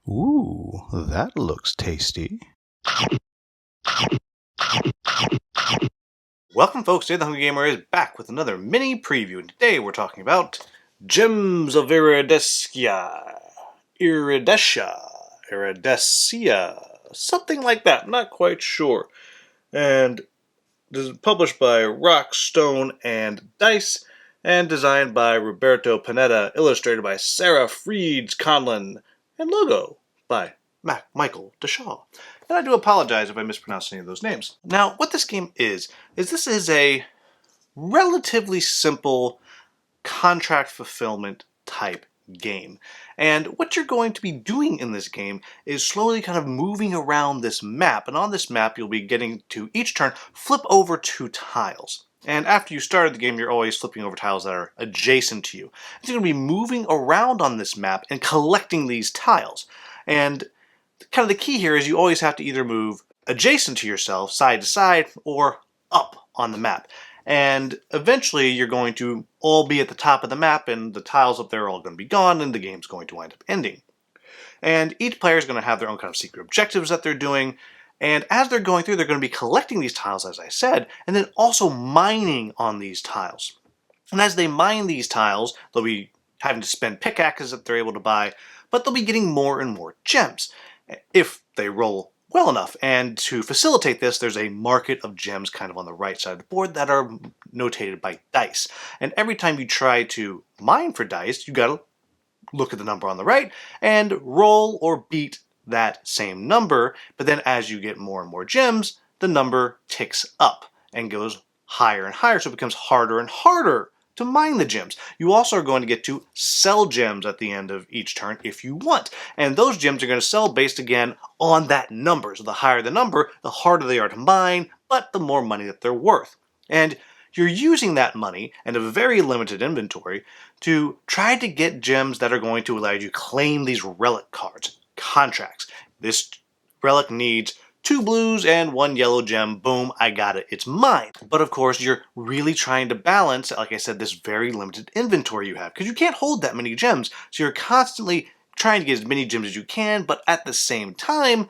Ooh, that looks tasty. Welcome folks, today the Hungry Gamer is back with another mini preview, and today we're talking about Gems of Iridescia. Iridescia, something like that, not quite sure. And this is published by Rock, Stone, and Dice, and designed by Roberto Panetta, illustrated by Sarah Freeds Conlon, and logo by Michael DeShaw. And I do apologize if I mispronounce any of those names. Now, what this game is this is a relatively simple contract fulfillment type game. And what you're going to be doing in this game is slowly kind of moving around this map. And on this map, you'll be getting to each turn, flip over 2 tiles. And after you started the game, you're always flipping over tiles that are adjacent to you. So you're going to be moving around on this map and collecting these tiles. And kind of the key here is you always have to either move adjacent to yourself, side to side, or up on the map. And eventually you're going to all be at the top of the map, and the tiles up there are all going to be gone, and the game's going to wind up ending. And each player is going to have their own kind of secret objectives that they're doing, and as they're going through, they're going to be collecting these tiles, as I said, and then also mining on these tiles. And as they mine these tiles, they'll be having to spend pickaxes that they're able to buy, but they'll be getting more and more gems if they roll well enough. And to facilitate this, there's a market of gems kind of on the right side of the board that are notated by dice. And every time you try to mine for dice, you gotta look at the number on the right and roll or beat that same number. But then as you get more and more gems, the number ticks up and goes higher and higher, so it becomes harder and harder to mine the gems. You also are going to get to sell gems at the end of each turn if you want. And those gems are going to sell based again on that number. So the higher the number, the harder they are to mine, but the more money that they're worth. And you're using that money and a very limited inventory to try to get gems that are going to allow you to claim these relic cards, contracts. This relic needs 2 blues and 1 yellow gem. Boom, I got it. It's mine. But of course, you're really trying to balance, like I said, this very limited inventory you have, because you can't hold that many gems. So you're constantly trying to get as many gems as you can, but at the same time,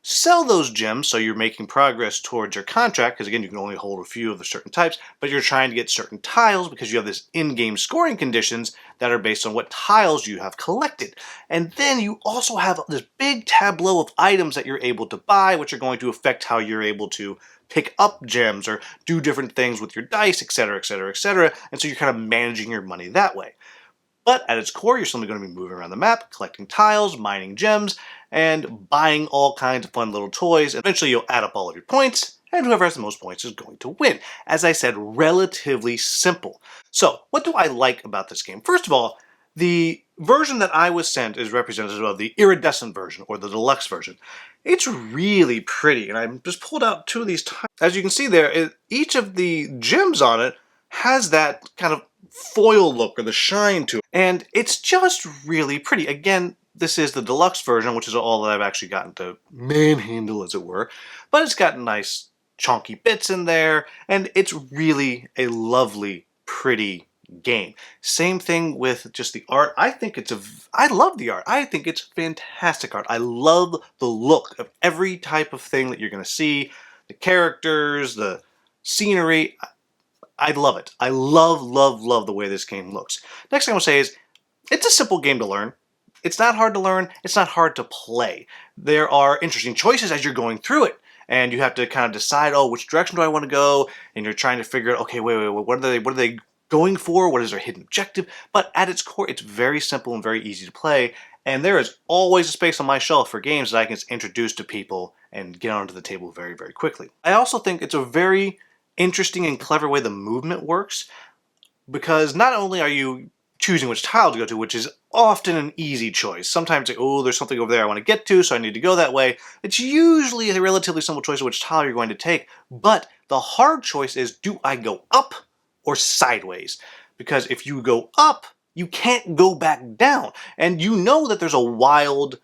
sell those gems so you're making progress towards your contract, because again, you can only hold a few of the certain types, but you're trying to get certain tiles because you have this in-game scoring conditions that are based on what tiles you have collected. And then you also have this big tableau of items that you're able to buy, which are going to affect how you're able to pick up gems or do different things with your dice, etc., etc., etc. And so you're kind of managing your money that way. But at its core, you're simply going to be moving around the map, collecting tiles, mining gems, and buying all kinds of fun little toys. Eventually, you'll add up all of your points, and whoever has the most points is going to win. As I said, relatively simple. So, what do I like about this game? First of all, the version that I was sent is representative of the iridescent version, or the deluxe version. It's really pretty, and I just pulled out 2 of these tiles. As you can see there, each of the gems on it has that kind of foil look or the shine to it. And it's just really pretty. Again, this is the deluxe version, which is all that I've actually gotten to manhandle, as it were. But it's got nice chunky bits in there, and it's really a lovely, pretty game. Same thing with just the art. I love the art. I think it's fantastic art. I love the look of every type of thing that you're going to see. The characters, the scenery. I love it. I love, love, love the way this game looks. Next thing I'm going to say is, it's a simple game to learn. It's not hard to learn. It's not hard to play. There are interesting choices as you're going through it. And you have to kind of decide, oh, which direction do I want to go? And you're trying to figure out, okay, wait, what are they going for? What is their hidden objective? But at its core, it's very simple and very easy to play. And there is always a space on my shelf for games that I can introduce to people and get onto the table very, very quickly. I also think it's a very interesting and clever way the movement works, because not only are you choosing which tile to go to, which is often an easy choice. Sometimes, like, oh, there's something over there I want to get to, so I need to go that way. It's usually a relatively simple choice of which tile you're going to take, but the hard choice is, do I go up or sideways? Because if you go up, you can't go back down. And you know that there's a wild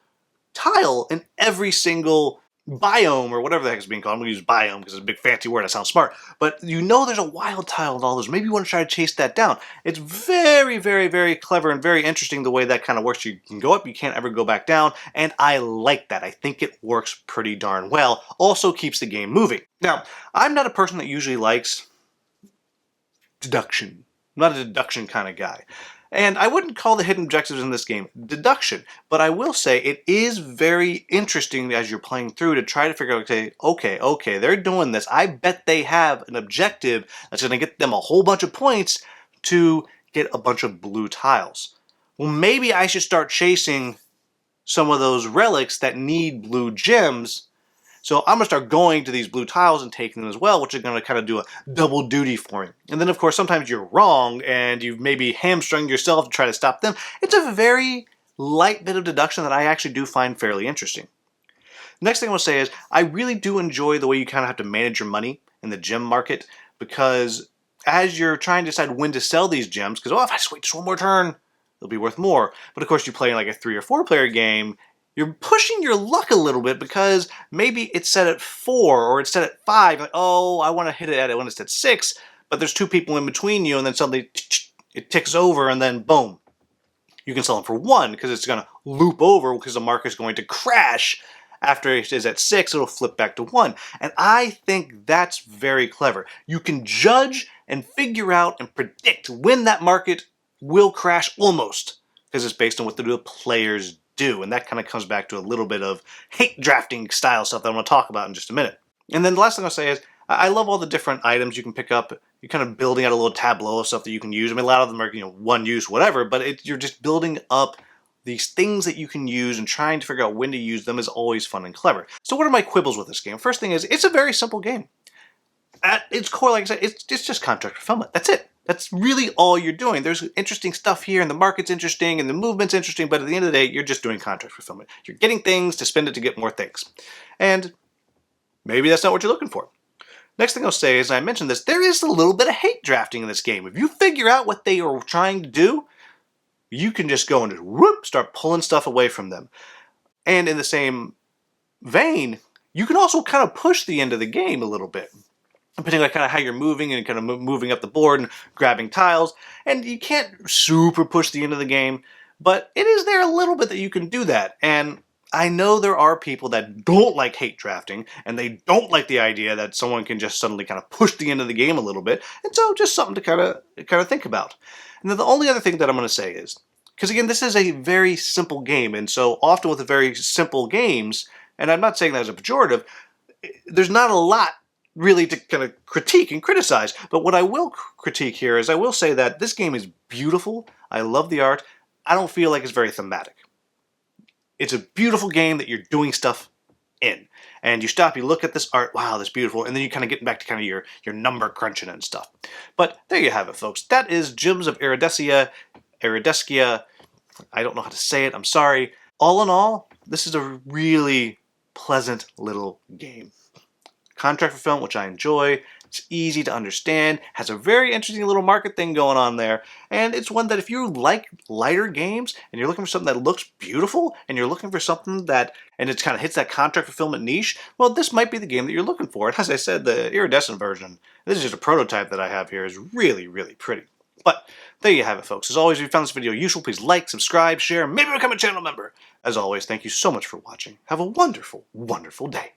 tile in every single biome, or whatever the heck is being called. I'm going to use biome because it's a big fancy word. I sound smart. But you know there's a wild tile in all those. Maybe you want to try to chase that down. It's very, very, very clever and very interesting the way that kind of works. You can go up, you can't ever go back down, and I like that. I think it works pretty darn well. Also keeps the game moving. Now, I'm not a person that usually likes deduction. I'm not a deduction kind of guy. And I wouldn't call the hidden objectives in this game deduction, but I will say it is very interesting as you're playing through to try to figure out, okay, they're doing this. I bet they have an objective that's going to get them a whole bunch of points to get a bunch of blue tiles. Well, maybe I should start chasing some of those relics that need blue gems. So I'm going to start going to these blue tiles and taking them as well, which is going to kind of do a double duty for me. And then, of course, sometimes you're wrong and you've maybe hamstrung yourself to try to stop them. It's a very light bit of deduction that I actually do find fairly interesting. Next thing I want to say is I really do enjoy the way you kind of have to manage your money in the gem market, because as you're trying to decide when to sell these gems, because, if I just wait just one more turn, they'll be worth more. But, of course, you play in like a 3 or 4 player game, you're pushing your luck a little bit because maybe it's set at 4 or it's set at 5. Like, I want to hit it at when it's at 6, but there's 2 people in between you, and then suddenly it ticks over, and then boom, you can sell them for 1 because it's going to loop over because the market's going to crash. After it is at 6, it'll flip back to 1. And I think that's very clever. You can judge and figure out and predict when that market will crash almost, because it's based on what the players do. And that kind of comes back to a little bit of hate drafting style stuff that I'm going to talk about in just a minute. And then the last thing I'll say is I love all the different items you can pick up. You're kind of building out a little tableau of stuff that you can use. I mean, a lot of them are, one use, whatever, but you're just building up these things that you can use, and trying to figure out when to use them is always fun and clever. So what are my quibbles with this game? First thing is, it's a very simple game. At its core, like I said, it's just contract fulfillment. That's it. That's really all you're doing. There's interesting stuff here, and the market's interesting, and the movement's interesting, but at the end of the day, you're just doing contract fulfillment. You're getting things to spend it to get more things. And maybe that's not what you're looking for. Next thing I'll say is, I mentioned this, there is a little bit of hate drafting in this game. If you figure out what they are trying to do, you can just go and just start pulling stuff away from them. And in the same vein, you can also kind of push the end of the game a little bit, depending on kind of how you're moving and kind of moving up the board and grabbing tiles. And you can't super push the end of the game, but it is there a little bit that you can do that. And I know there are people that don't like hate drafting, and they don't like the idea that someone can just suddenly kind of push the end of the game a little bit. And so just something to kind of think about. And then the only other thing that I'm going to say is, because again, this is a very simple game, and so often with the very simple games, and I'm not saying that as a pejorative, there's not a lot really to kind of critique and criticize. But what I will critique here is I will say that this game is beautiful. I love the art. I don't feel like it's very thematic. It's a beautiful game that you're doing stuff in. And you stop, you look at this art, wow, that's beautiful, and then you kind of get back to kind of your number crunching and stuff. But there you have it, folks. That is Gems of Iridescia. I don't know how to say it, I'm sorry. All in all, this is a really pleasant little game. Contract fulfillment, which I enjoy. It's easy to understand, has a very interesting little market thing going on there, and it's one that if you like lighter games and you're looking for something that looks beautiful and you're looking for something that, and it kind of hits that contract fulfillment niche, well, this might be the game that you're looking for. And as I said, the iridescent version, this is just a prototype that I have here, is really, really pretty. But there you have it, folks. As always, if you found this video useful, please like, subscribe, share, maybe become a channel member. As always, thank you so much for watching. Have a wonderful, wonderful day.